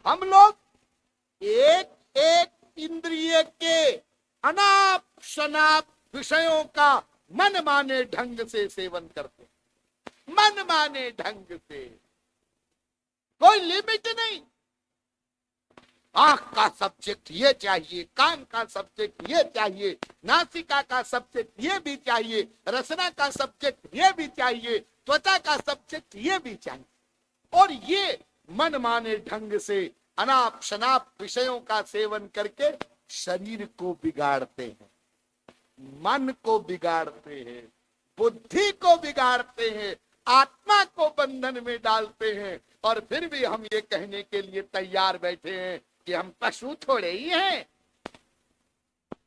हम लोग एक एक इंद्रिय के अनाप शनाप विषयों का मन माने ढंग से सेवन करते हैं, मन माने ढंग से, कोई लिमिट नहीं। आंख का सब्जेक्ट ये चाहिए, कान का सब्जेक्ट ये चाहिए, नासिका का सब्जेक्ट ये भी चाहिए, रसना का सब्जेक्ट ये भी चाहिए, त्वचा का सब्जेक्ट ये भी चाहिए, और ये मन माने ढंग से अनाप शनाप विषयों का सेवन करके शरीर को बिगाड़ते हैं, मन को बिगाड़ते हैं, बुद्धि को बिगाड़ते हैं, आत्मा को बंधन में डालते हैं। और फिर भी हम ये कहने के लिए तैयार बैठे हैं कि हम पशु थोड़े ही हैं।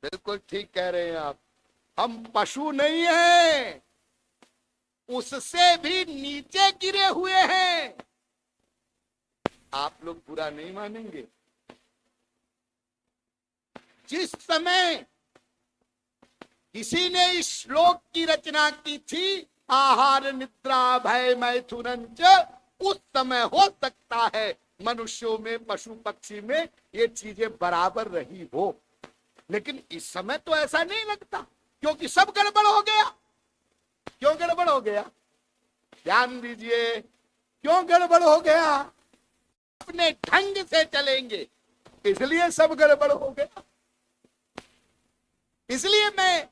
बिल्कुल ठीक कह रहे हैं आप, हम पशु नहीं हैं, उससे भी नीचे गिरे हुए हैं। आप लोग बुरा नहीं मानेंगे, जिस समय किसी ने इस श्लोक की रचना की थी, आहार निद्रा भय मैथुनंच, उस समय हो सकता है मनुष्यों में पशु पक्षी में ये चीजें बराबर रही हो, लेकिन इस समय तो ऐसा नहीं लगता, क्योंकि सब गड़बड़ हो गया। क्यों गड़बड़ हो गया? ध्यान दीजिए, क्यों गड़बड़ हो गया? अपने ढंग से चलेंगे इसलिए सब गड़बड़ हो गया। इसलिए मैं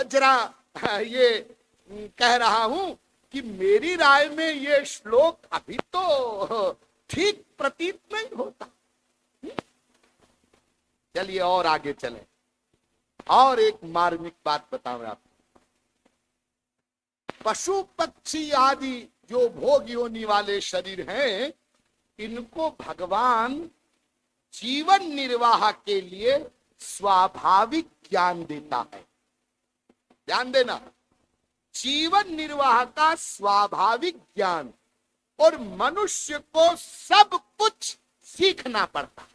जरा ये कह रहा हूं कि मेरी राय में ये श्लोक अभी तो ठीक प्रतीत नहीं होता। चलिए और आगे चलें, और एक मार्मिक बात बताऊं आपको। पशु पक्षी आदि जो भोग योनि वाले शरीर हैं, इनको भगवान जीवन निर्वाह के लिए स्वाभाविक ज्ञान देता है। ध्यान देना, जीवन निर्वाह का स्वाभाविक ज्ञान, और मनुष्य को सब कुछ सीखना पड़ता है।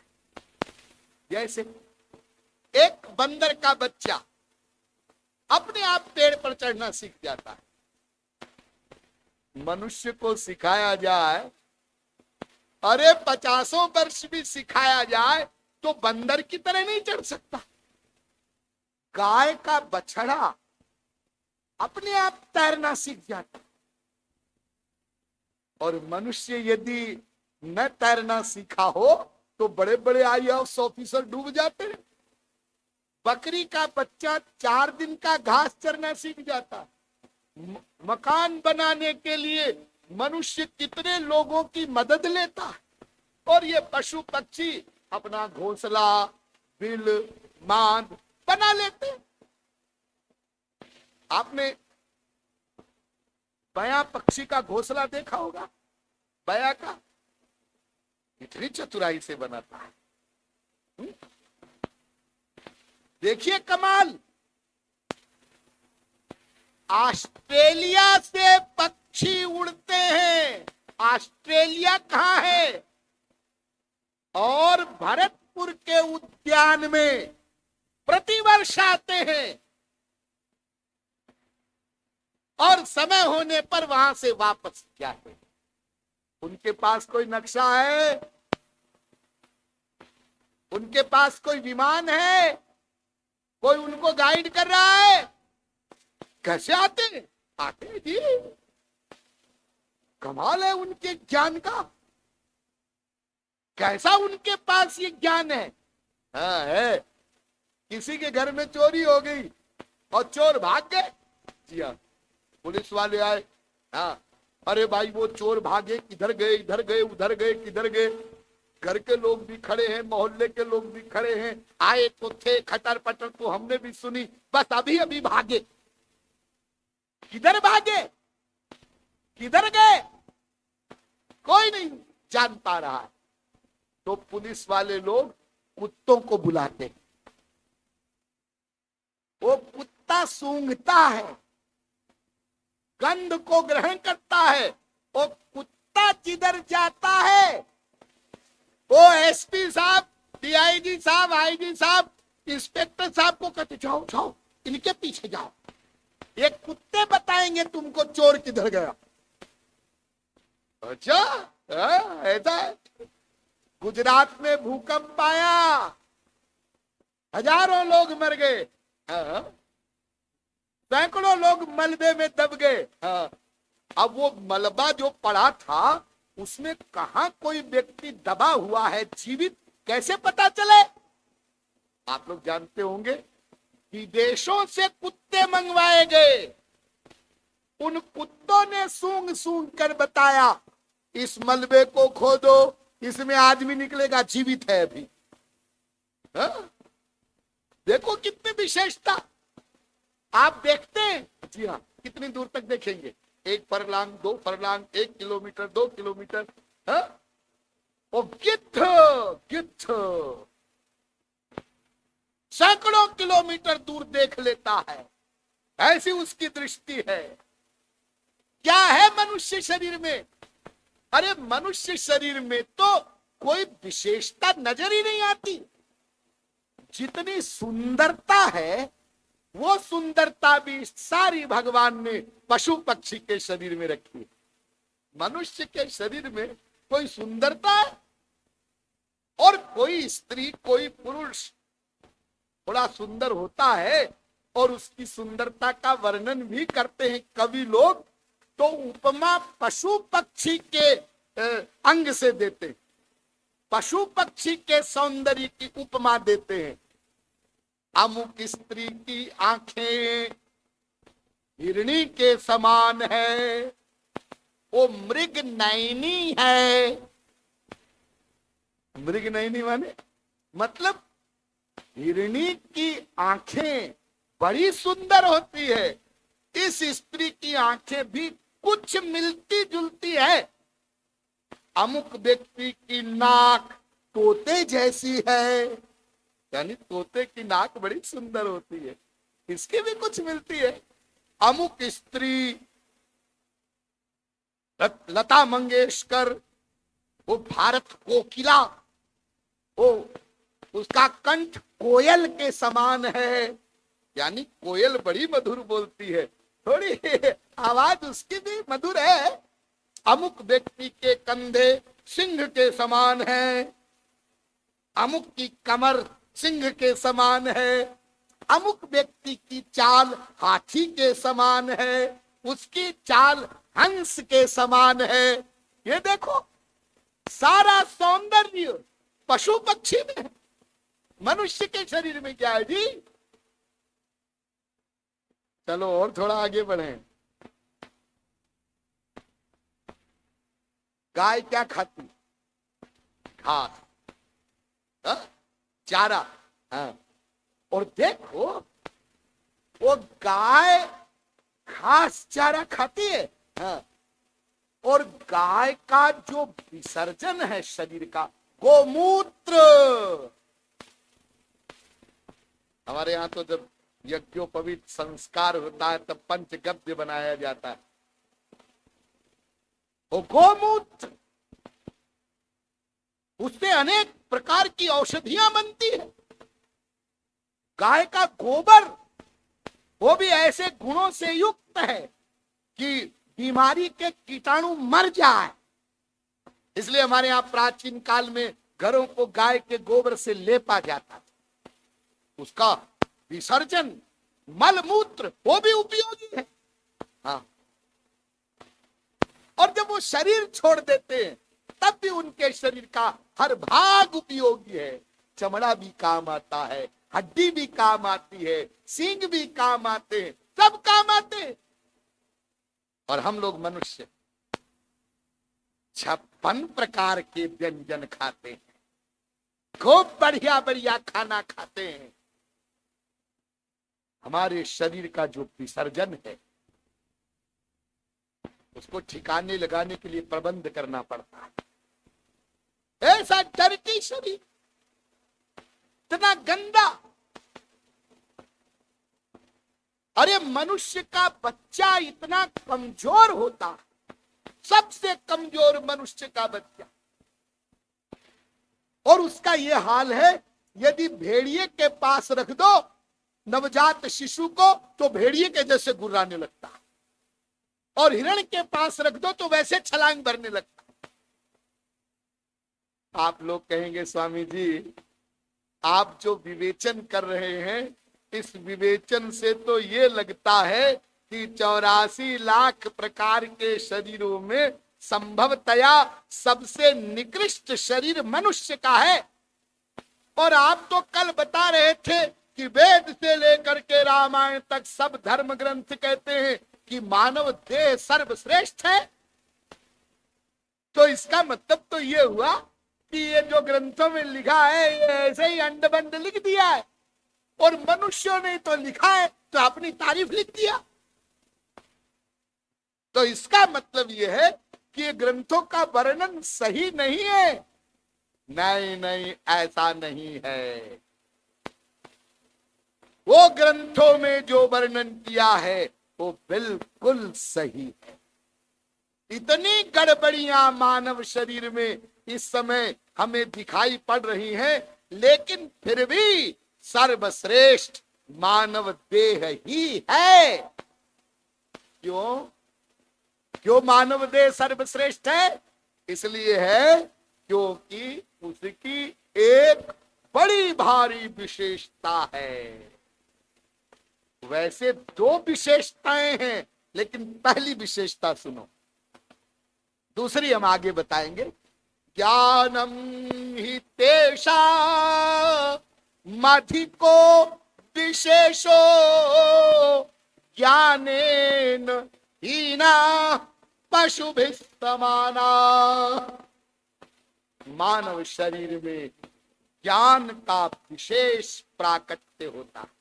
जैसे एक बंदर का बच्चा अपने आप पेड़ पर चढ़ना सीख जाता है, मनुष्य को सिखाया जाए, अरे 50 वर्ष भी सिखाया जाए तो बंदर की तरह नहीं चढ़ सकता। गाय का बछड़ा अपने आप तैरना सीख जाता, और मनुष्य यदि न तैरना सीखा हो तो बड़े बड़े IAS ऑफिसर डूब जाते हैं। बकरी का बच्चा 4 दिन का घास चरना सीख जाता। मकान बनाने के लिए मनुष्य कितने लोगों की मदद लेता है, और ये पशु पक्षी अपना घोंसला बिल बांध बना लेते हैं। आपने बया पक्षी का घोंसला देखा होगा, बया का इतनी चतुराई से बनाता है। देखिए कमाल, ऑस्ट्रेलिया से पक्षी उड़ते हैं। ऑस्ट्रेलिया कहां है? और भरतपुर के उद्यान में प्रतिवर्ष आते हैं, और समय होने पर वहां से वापस जाते हैं। उनके पास कोई नक्शा है? उनके पास कोई विमान है? कोई उनको गाइड कर रहा है? कैसे आते? आते जी, कमाल है उनके ज्ञान का। कैसा उनके पास ये ज्ञान है? हाँ है। किसी के घर में चोरी हो गई और चोर भाग गए, जी हाँ, पुलिस वाले आए, हाँ, अरे भाई वो चोर भागे, किधर गए, इधर गए, उधर गए, किधर गए। घर के लोग भी खड़े हैं, मोहल्ले के लोग भी खड़े हैं, आए तो थे, खटर पटर तो हमने भी सुनी, बस अभी अभी भागे। किधर भागे, किधर गए, कोई नहीं जान पा रहा है। तो पुलिस वाले लोग कुत्तों को बुलाते हैं, वो कुत्ता सूंघता है, गंध को ग्रहण करता है, वो कुत्ता जिधर जाता है वो SP साहब, DIG साहब, IG साहब, इंस्पेक्टर साहब को कहते जाओ जाओ इनके पीछे जाओ, ये कुत्ते बताएंगे तुमको चोर किधर गया। अच्छा ऐसा है, गुजरात में भूकंप आया, हजारों लोग मर गए, हाँ। सैकड़ों लोग मलबे में दब गए, हाँ। अब वो मलबा जो पड़ा था उसमें कहां कोई व्यक्ति दबा हुआ है जीवित, कैसे पता चले? आप लोग जानते होंगे, विदेशों से कुत्ते मंगवाए गए, उन कुत्तों ने सूंघ सूंघ कर बताया इस मलबे को खोदो, इसमें आदमी निकलेगा, जीवित है अभी, हाँ? देखो कितनी विशेषता। आप देखते हैं, जी हाँ, कितनी दूर तक देखेंगे, 1 फरलांग, 2 फरलांग, 1 किलोमीटर, 2 किलोमीटर, हाँ? और गिद्ध गिद्ध सैकड़ों किलोमीटर दूर देख लेता है, ऐसी उसकी दृष्टि है। क्या है मनुष्य शरीर में? अरे मनुष्य शरीर में तो कोई विशेषता नजर ही नहीं आती। जितनी सुंदरता है वो सुंदरता भी सारी भगवान ने पशु पक्षी के शरीर में रखी है। मनुष्य के शरीर में कोई सुंदरता है? और कोई स्त्री कोई पुरुष थोड़ा सुंदर होता है और उसकी सुंदरता का वर्णन भी करते हैं कवि लोग, तो उपमा पशु पक्षी के अंग से देते हैं, पशु पक्षी के सौंदर्य की उपमा देते हैं। अमुक स्त्री की आंखें हिरणी के समान है, वो मृग नयनी है। मृग नयनी माने मतलब हिरणी की आंखें बड़ी सुंदर होती है, इस स्त्री की आंखें भी कुछ मिलती जुलती है। अमुक व्यक्ति की नाक तोते जैसी है, यानी तोते की नाक बड़ी सुंदर होती है, इसकी भी कुछ मिलती है। अमुक स्त्री लता मंगेशकर, वो भारत कोकिला, वो उसका कंठ कोयल के समान है, यानी कोयल बड़ी मधुर बोलती है, थोड़ी आवाज उसकी भी मधुर है। अमुक व्यक्ति के कंधे सिंह के समान है, अमुक की कमर सिंह के समान है, अमुक व्यक्ति की चाल हाथी के समान है, उसकी चाल हंस के समान है। ये देखो सारा सौंदर्य पशु पक्षी में है, मनुष्य के शरीर में क्या है जी? चलो और थोड़ा आगे बढ़े। गाय क्या खाती? घास, चारा, हाँ। और देखो वो गाय घास चारा खाती है, हाँ। और गाय का जो विसर्जन है शरीर का, गोमूत्र, हमारे यहाँ तो जब यज्ञोपवीत संस्कार होता है तब पंचगव्य बनाया जाता है, वो गोमूत्र, उससे अनेक प्रकार की औषधियां बनती है। गाय का गोबर वो भी ऐसे गुणों से युक्त है कि बीमारी के कीटाणु मर जाए, इसलिए हमारे यहाँ प्राचीन काल में घरों को गाय के गोबर से लेपा जाता था। उसका विसर्जन मल मूत्र वो भी उपयोगी है, हाँ। और जब वो शरीर छोड़ देते हैं तब भी उनके शरीर का हर भाग उपयोगी है। चमड़ा भी काम आता है, हड्डी भी काम आती है, सींग भी काम आते हैं, सब काम आते हैं। और हम लोग मनुष्य 56 प्रकार के व्यंजन खाते हैं, खूब बढ़िया बढ़िया खाना खाते हैं। हमारे शरीर का जो विसर्जन है उसको ठिकाने लगाने के लिए प्रबंध करना पड़ता है। ऐसा डरती शरीर, इतना गंदा। अरे मनुष्य का बच्चा इतना कमजोर होता है, सबसे कमजोर मनुष्य का बच्चा, और उसका यह हाल है, यदि भेड़िए के पास रख दो नवजात शिशु को तो भेड़िए के जैसे गुर्राने लगता है, और हिरण के पास रख दो तो वैसे छलांग भरने लगता है। आप लोग कहेंगे स्वामी जी आप जो विवेचन कर रहे हैं इस विवेचन से तो ये लगता है कि 84 लाख प्रकार के शरीरों में संभवतया सबसे निकृष्ट शरीर मनुष्य का है। और आप तो कल बता रहे थे कि वेद से लेकर के रामायण तक सब धर्म ग्रंथ कहते हैं कि मानव देह सर्वश्रेष्ठ है। तो इसका मतलब तो ये हुआ कि ये जो ग्रंथों में लिखा है ये ऐसे ही अंड बंड लिख दिया है और मनुष्यों ने तो लिखा है तो अपनी तारीफ लिख दिया। तो इसका मतलब ये है कि ये ग्रंथों का वर्णन सही नहीं है। नहीं नहीं, ऐसा नहीं है। वो ग्रंथों में जो वर्णन किया है वो बिल्कुल सही है। इतनी गड़बड़ियां मानव शरीर में इस समय हमें दिखाई पड़ रही हैं, लेकिन फिर भी सर्वश्रेष्ठ मानव देह ही है। क्यों क्यों मानव देह सर्वश्रेष्ठ है? इसलिए है क्योंकि उसकी एक बड़ी भारी विशेषता है। वैसे दो विशेषताएं हैं, लेकिन पहली विशेषता सुनो, दूसरी हम आगे बताएंगे। ज्ञानम ही तेषा मधिको विशेषो ज्ञानेन हीना पशुभिस्तमाना। मानव शरीर में ज्ञान का विशेष प्राकट्य होता है।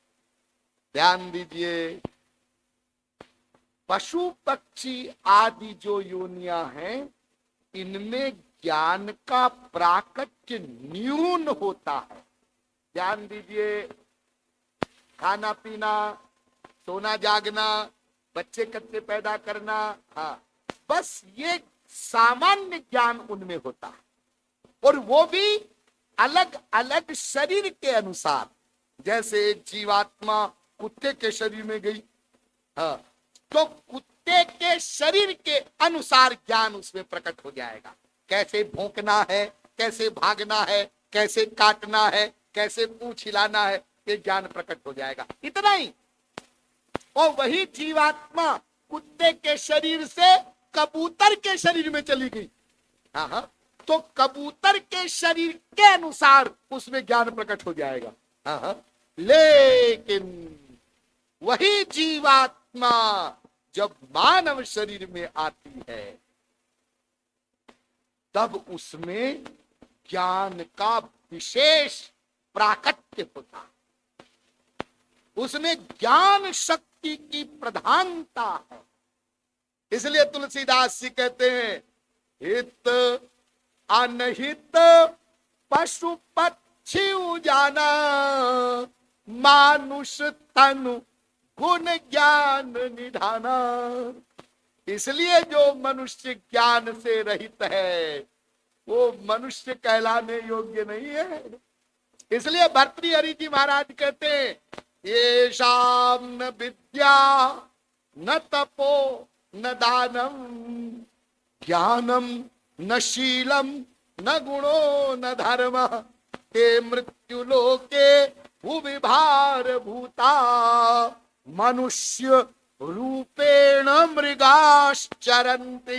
ध्यान दीजिए, पशु पक्षी आदि जो योनियां हैं इनमें ज्ञान का प्राकट्य न्यून होता है। ध्यान दीजिए, खाना पीना, सोना जागना, बच्चे कच्चे पैदा करना, हाँ, बस ये सामान्य ज्ञान उनमें होता है। और वो भी अलग अलग शरीर के अनुसार। जैसे जीवात्मा कुत्ते के शरीर में गई, हाँ, तो कुत्ते के शरीर के अनुसार ज्ञान उसमें प्रकट हो जाएगा। कैसे भौंकना है, कैसे भागना है, कैसे काटना है, कैसे पूंछ हिलाना है, ये ज्ञान प्रकट हो जाएगा। इतना ही। और वही जीवात्मा कुत्ते के शरीर से कबूतर के शरीर में चली गई, हाँ हाँ, तो कबूतर के शरीर के अनुसार उसमें ज्ञान प्रकट हो जाएगा, हाँ हाँ। लेकिन वही जीवात्मा जब मानव शरीर में आती है तब उसमें ज्ञान का विशेष प्राकट्य होता है। उसमें ज्ञान शक्ति की प्रधानता है। इसलिए तुलसीदास जी कहते हैं, हित अनहित पशु पक्षी जाना, मानुष तनु गुण ज्ञान निधाना। इसलिए जो मनुष्य ज्ञान से रहित है वो मनुष्य कहलाने योग्य नहीं है। इसलिए भर्तृहरि जी महाराज कहते हैं, ये शाम न विद्या न तपो न दानम, ज्ञानम न शीलम न गुणो न धर्म, ते मृत्यु लोके भूविभार भूता, मनुष्य रूपेण मृगाश्चरन्ति।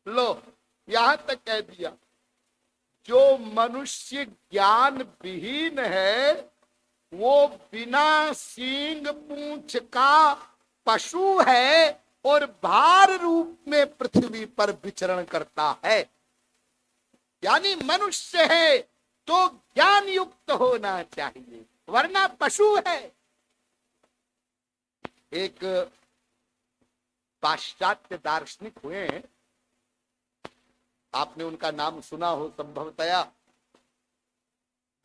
लो, यहां तक कह दिया, जो मनुष्य ज्ञान विहीन है वो बिना सींग पूंछ का पशु है और भार रूप में पृथ्वी पर विचरण करता है। यानी मनुष्य है तो ज्ञान युक्त होना चाहिए, वरना पशु है। एक पाश्चात्य दार्शनिक हुए हैं, आपने उनका नाम सुना हो संभवतया,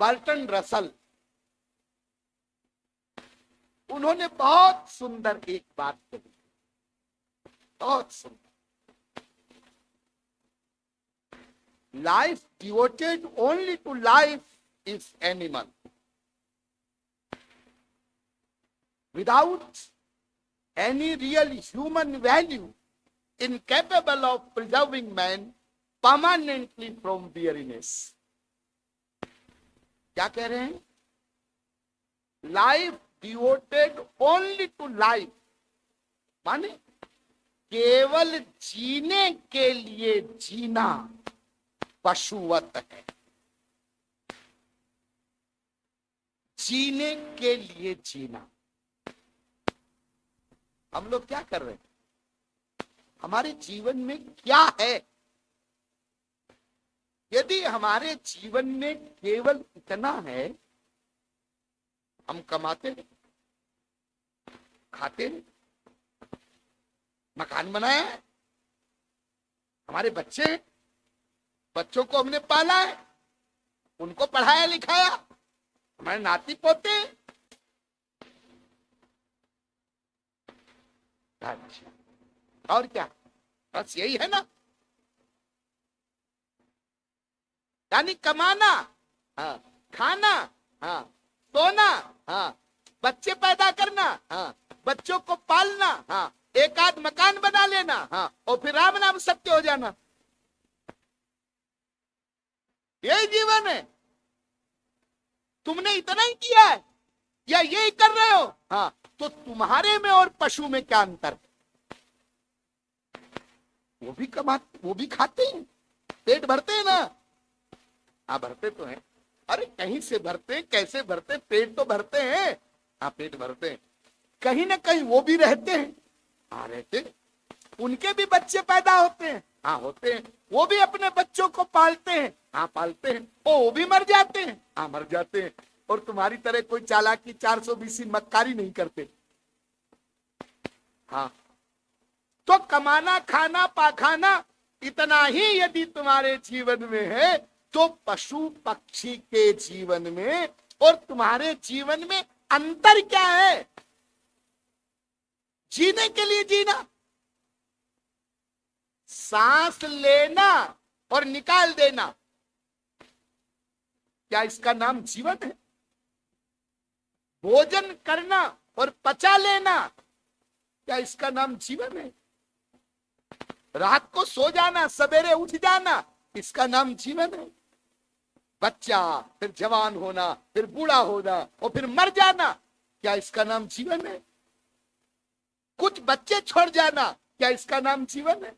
बर्टन रसल। उन्होंने बहुत सुंदर एक बात कही, बहुत सुंदर। Life devoted only to life is animal, without any real human value incapable of preserving man permanently from weariness. क्या कह रहे हैं? Life devoted only to life, माने केवल जीने के लिए जीना पशुवत है। जीने के लिए जीना। हम लोग क्या कर रहे हैं? हमारे जीवन में क्या है? यदि हमारे जीवन में केवल इतना है, हम कमाते हैं, खाते हैं, मकान बनाया है, हमारे बच्चे हैं, बच्चों को हमने पाला है, उनको पढ़ाया लिखाया, हमारे नाती पोते। अच्छा, और क्या? बस यही है ना? यानी कमाना, हाँ, खाना, हाँ, सोना, हाँ, बच्चे पैदा करना, हाँ, बच्चों को पालना, हाँ, एक आध मकान बना लेना, हाँ, और फिर राम नाम सत्य हो जाना। यही जीवन है। तुमने इतना ही किया है या यही कर रहे हो? हाँ, तो तुम्हारे में और पशु में क्या अंतर? वो भी कमाते, वो भी खाते हैं, पेट भरते हैं ना? हाँ, भरते तो हैं। अरे कहीं से भरते, कैसे भरते? पेट तो भरते हैं। हाँ, पेट भरते हैं। कहीं ना कहीं वो भी रहते हैं। हाँ, रहते। उनके भी बच्चे पैदा होते हैं। हाँ, होते हैं। वो भी अपने बच्चों को पालते हैं। हाँ, पालते हैं। वो भी मर जाते हैं। हाँ, मर जाते हैं। और तुम्हारी तरह कोई चालाकी 420 मक्कारी नहीं करते। हाँ, तो कमाना, खाना, पाखाना इतना ही यदि तुम्हारे जीवन में है, तो पशु पक्षी के जीवन में और तुम्हारे जीवन में अंतर क्या है? जीने के लिए जीना, सांस लेना और निकाल देना, क्या इसका नाम जीवन है? भोजन करना और पचा लेना, क्या इसका नाम जीवन है? रात को सो जाना, सवेरे उठ जाना, इसका नाम जीवन है? बच्चा, फिर जवान होना, फिर बूढ़ा होना और फिर मर जाना, क्या इसका नाम जीवन है? कुछ बच्चे छोड़ जाना, क्या इसका नाम जीवन है?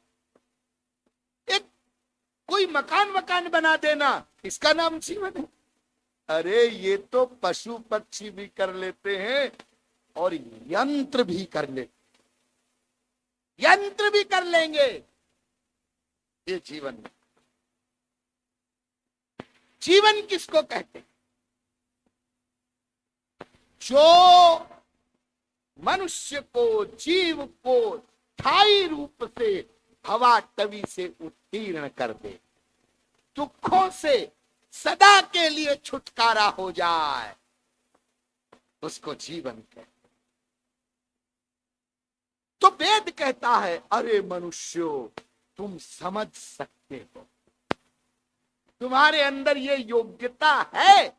एक कोई मकान बना देना, इसका नाम जीवन है? अरे ये तो पशु पक्षी भी कर लेते हैं और यंत्र भी कर लेते, यंत्र भी कर लेंगे। ये जीवन है। जीवन किसको कहते हैं? जो मनुष्य को, जीव को स्थायी रूप से हवा तवी से उत्तीर्ण कर दे, दुखों से सदा के लिए छुटकारा हो जाए, उसको जीवन कहते। तो वेद कहता है, अरे मनुष्यों, तुम समझ सकते हो, तुम्हारे अंदर ये योग्यता है,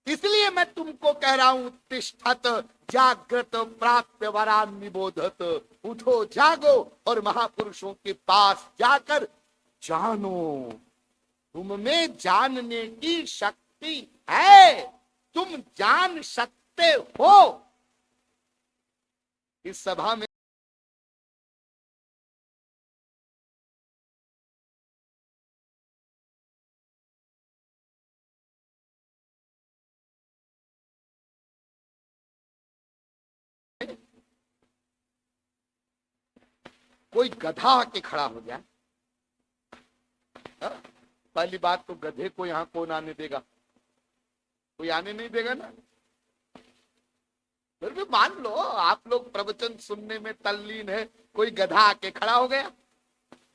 इसलिए मैं तुमको कह रहा हूं, तिष्ठत जागृत प्राप्य वरान निबोधत, उठो जागो और महापुरुषों के पास जाकर जानो, तुम में जानने की शक्ति है, तुम जान सकते हो। इस सभा में कोई गधा आके खड़ा हो जाए, पहली बात तो गधे को यहां कौन आने देगा? कोई आने नहीं देगा ना। फिर भी मान लो आप लोग प्रवचन सुनने में तल्लीन है, कोई गधा आके खड़ा हो गया,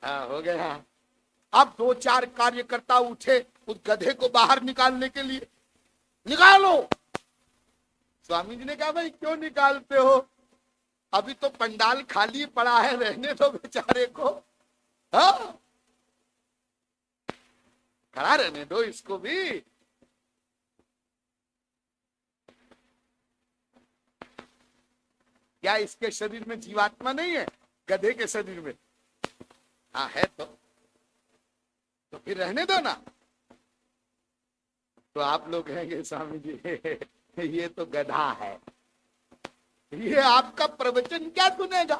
हाँ हो गया। अब दो चार कार्यकर्ता उठे उस गधे को बाहर निकालने के लिए, निकालो। स्वामी जी ने कहा, भाई क्यों निकालते हो? अभी तो पंडाल खाली पड़ा है, रहने दो बेचारे को, हाँ खड़ा रहने दो इसको भी। क्या इसके शरीर में जीवात्मा नहीं है? गधे के शरीर में हाँ है। तो फिर रहने दो ना। तो आप लोग कहेंगे स्वामी जी ये तो गधा है, ये आपका प्रवचन क्या सुनेगा?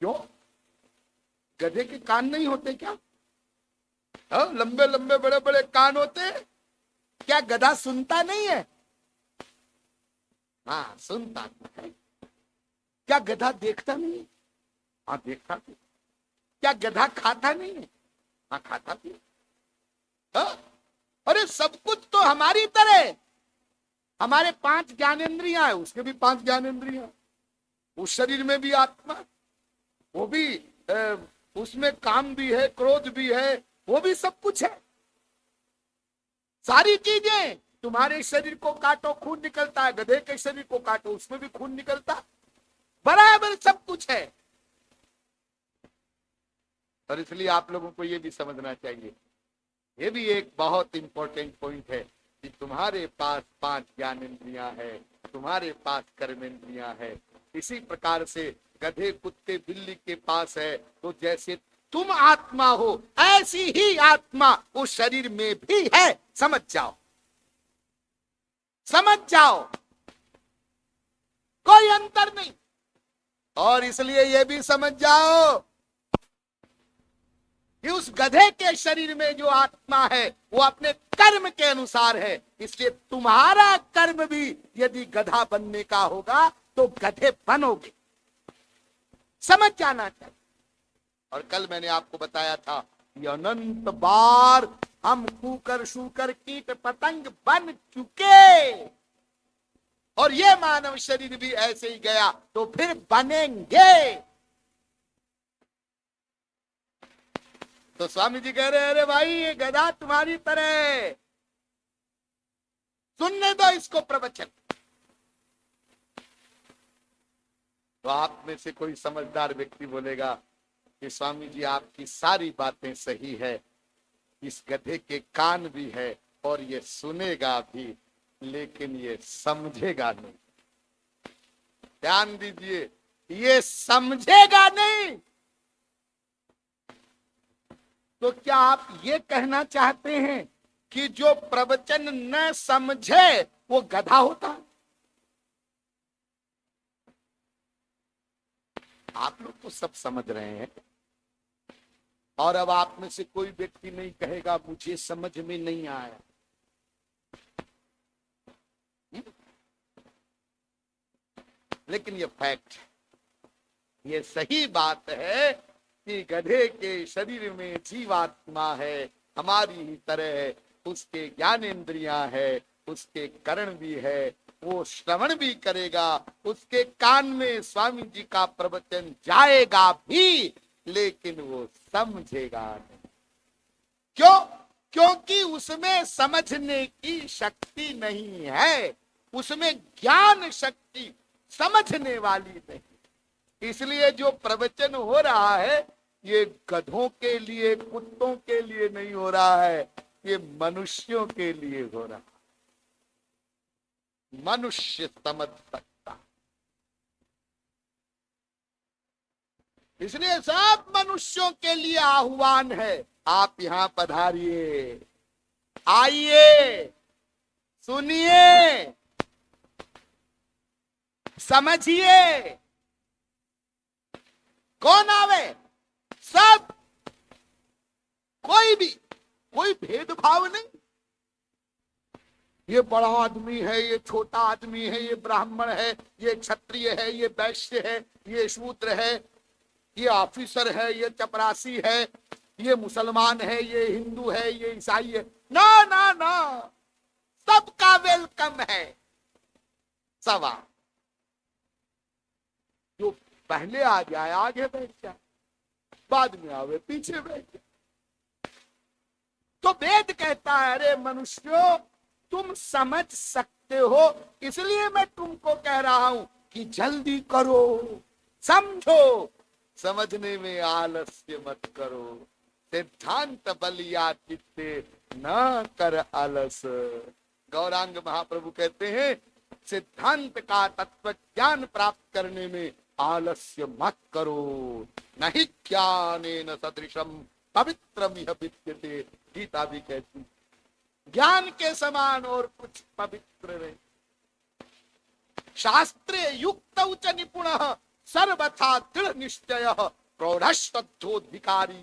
क्यों, गधे के कान नहीं होते क्या? लंबे लंबे बड़े बड़े कान होते हैं, क्या गधा सुनता नहीं है? हाँ सुनता है। क्या गधा देखता नहीं है? हाँ देखता भी। क्या गधा खाता नहीं है? हाँ खाता भी। हाँ? अरे सब कुछ तो हमारी तरह, हमारे 5 ज्ञानेंद्रियां है, उसके भी 5 ज्ञानेंद्रियां, उस शरीर में भी आत्मा, वो भी उसमें काम भी है, क्रोध भी है, वो भी सब कुछ है। सारी चीजें, तुम्हारे शरीर को काटो खून निकलता है, गधे के शरीर को काटो उसमें भी खून निकलता, बराबर सब कुछ है। और इसलिए आप लोगों को ये भी समझना चाहिए, ये भी एक बहुत इंपॉर्टेंट पॉइंट है कि तुम्हारे पास 5 ज्ञानेंद्रियां है, तुम्हारे पास कर्मेंद्रियां है। इसी प्रकार से गधे कुत्ते बिल्ली के पास है, तो जैसे तुम आत्मा हो ऐसी ही आत्मा उस शरीर में भी है। समझ जाओ, समझ जाओ, कोई अंतर नहीं। और इसलिए यह भी समझ जाओ कि उस गधे के शरीर में जो आत्मा है वो अपने कर्म के अनुसार है, इसलिए तुम्हारा कर्म भी यदि गधा बनने का होगा तो गधे बनोगे। समझ जाना चाहिए। और कल मैंने आपको बताया था कि अनंत बार हम कूकर शूकर कीट पतंग बन चुके, और ये मानव शरीर भी ऐसे ही गया तो फिर बनेंगे। तो स्वामी जी कह रहे अरे भाई ये गधा तुम्हारी तरह, सुनने दो इसको प्रवचन। तो आप में से कोई समझदार व्यक्ति बोलेगा कि स्वामी जी आपकी सारी बातें सही है, इस गधे के कान भी है और ये सुनेगा भी, लेकिन ये समझेगा नहीं। ध्यान दीजिए, ये समझेगा नहीं। तो क्या आप ये कहना चाहते हैं कि जो प्रवचन न समझे वो गधा होता है? आप लोग तो सब समझ रहे हैं, और अब आप में से कोई व्यक्ति नहीं कहेगा मुझे समझ में नहीं आया। लेकिन ये फैक्ट, ये सही बात है कि गधे के शरीर में जीवात्मा है, हमारी ही तरह है, उसके ज्ञानेंद्रियां है, उसके करण भी है, वो श्रवण भी करेगा, उसके कान में स्वामी जी का प्रवचन जाएगा भी, लेकिन वो समझेगा नहीं। क्यों? क्योंकि उसमें समझने की शक्ति नहीं है, उसमें ज्ञान शक्ति समझने वाली नहीं। इसलिए जो प्रवचन हो रहा है ये गधों के लिए, कुत्तों के लिए नहीं हो रहा है, ये मनुष्यों के लिए हो रहा है। मनुष्य समझ सकता, इसलिए सब मनुष्यों के लिए आह्वान है, आप यहां पधारिए, आइए, सुनिए, समझिए। कौन आवे? सब, कोई भी, कोई भेदभाव नहीं। ये बड़ा आदमी है, ये छोटा आदमी है, ये ब्राह्मण है, ये क्षत्रिय है, ये वैश्य है, ये शूद्र है, ये ऑफिसर है, ये चपरासी है, ये मुसलमान है, ये हिंदू है, ये ईसाई है। ना ना ना, सबका वेलकम है। सब आ, जो पहले आ जाए आगे बैठ जाए, बाद में आवे पीछे बैठ जाए। तो वेद कहता है अरे मनुष्यों तुम समझ सकते हो, इसलिए मैं तुमको कह रहा हूं कि जल्दी करो, समझो, समझने में आलस्य मत करो। सिद्धांत बलिया चित्ते न कर आलस। गौरांग महाप्रभु कहते हैं सिद्धांत का तत्व ज्ञान प्राप्त करने में आलस्य मत करो। नहीं ज्ञानेन सदृशम पवित्रमिह विद्यते, गीता भी कहती, ज्ञान के समान और कुछ पवित्र नहीं। शास्त्रे युक्त च निपुण सर्वथा दृढ़ निश्चय प्रौढ़ोधिकारी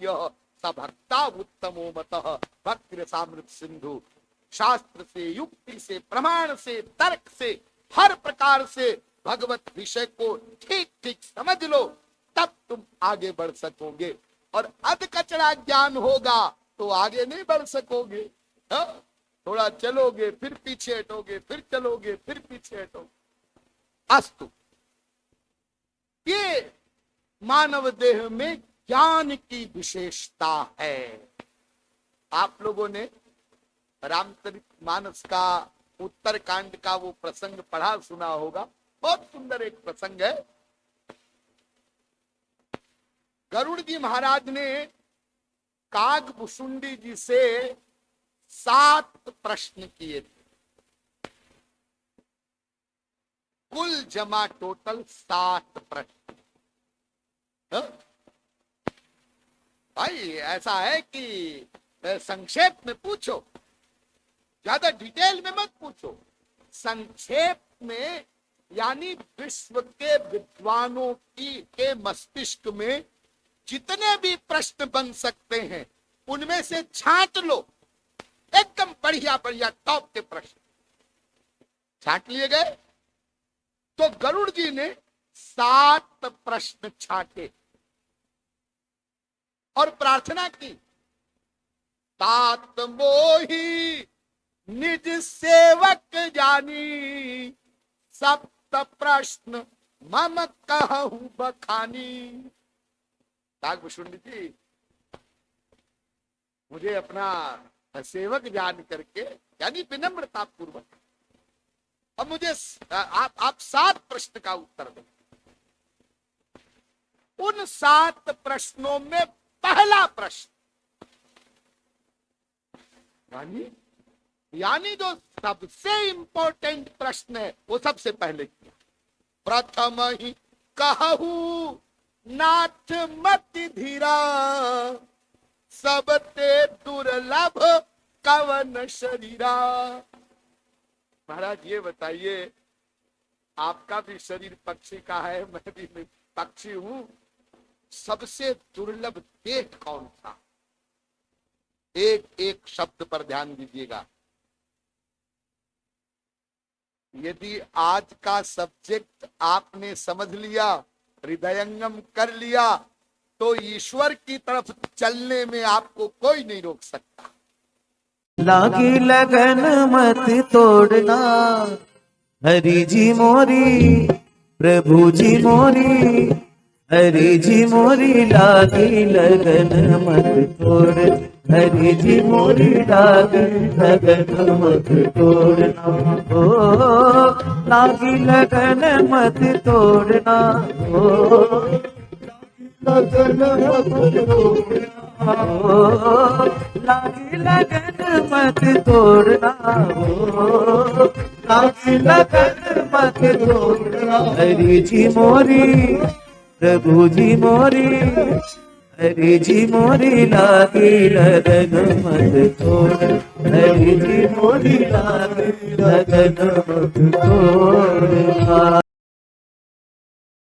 स भक्ता उत्तमो मतः भक्त सामृत सिंधु। शास्त्र से, युक्ति से, प्रमाण से, तर्क से, हर प्रकार से भगवत विषय को ठीक ठीक समझ लो, तब तुम आगे बढ़ सकोगे। और अध कचरा ज्ञान होगा तो आगे नहीं बढ़ सकोगे। थोड़ा चलोगे फिर पीछे हटोगे, फिर चलोगे फिर पीछे हटोगे। अस्तु, ये मानव देह में ज्ञान की विशेषता है। आप लोगों ने रामचरितमानस का उत्तरकांड का वो प्रसंग पढ़ा, सुना होगा। बहुत सुंदर एक प्रसंग है। गरुड़ जी महाराज ने कागभुषुंडी जी से 7 प्रश्न किए थे, कुल जमा टोटल 7 प्रश्न। भाई ऐसा है कि संक्षेप में पूछो, ज्यादा डिटेल में मत पूछो, संक्षेप में, यानी विश्व के विद्वानों के मस्तिष्क में जितने भी प्रश्न बन सकते हैं उनमें से छांट लो, एकदम बढ़िया बढ़िया टॉप के प्रश्न छांट लिए गए। तो गरुड़ जी ने 7 प्रश्न छांटे और प्रार्थना की, तात मोही निज सेवक जानी, सप्त प्रश्न मम कहूं बखानी। कागभुषुंडी जी, मुझे अपना सेवक जान करके, यानी विनम्रता पूर्वक, अब मुझे आप 7 प्रश्न का उत्तर दें। उन 7 प्रश्नों में पहला प्रश्न, यानी जो सबसे इंपॉर्टेंट प्रश्न है वो सबसे पहले किया। प्रथम ही कहूं नाथ मति धीरा, सबते दुर्लभ कवन शरीरा। महाराज ये बताइए, आपका भी शरीर पक्षी का है, मैं भी पक्षी हूं, सबसे दुर्लभ देह कौन सा? एक एक शब्द पर ध्यान दीजिएगा। यदि आज का सब्जेक्ट आपने समझ लिया, हृदयंगम कर लिया, तो ईश्वर की तरफ चलने में आपको कोई नहीं रोक सकता। लागी लगन मत तोड़ना, हरि जी मोरी, प्रभु जी मोरी, हरि जी मोरी, लागी लगन मत तोड़, हरि जी मोरी, लागी लगन मत तोड़ना। ओ लागी लगन मत तोड़ना, ओ लगन मत तोड़ना, ओ लागी लगन मत तोड़ना, ओ लागी लगन मत तोड़ना। हरि जी मोरी, प्रभु जी मोरी, हरि जी मोरी, लागी लगन मत तोड़, हरि जी मोरी, लागी लगन मत तोड़ना।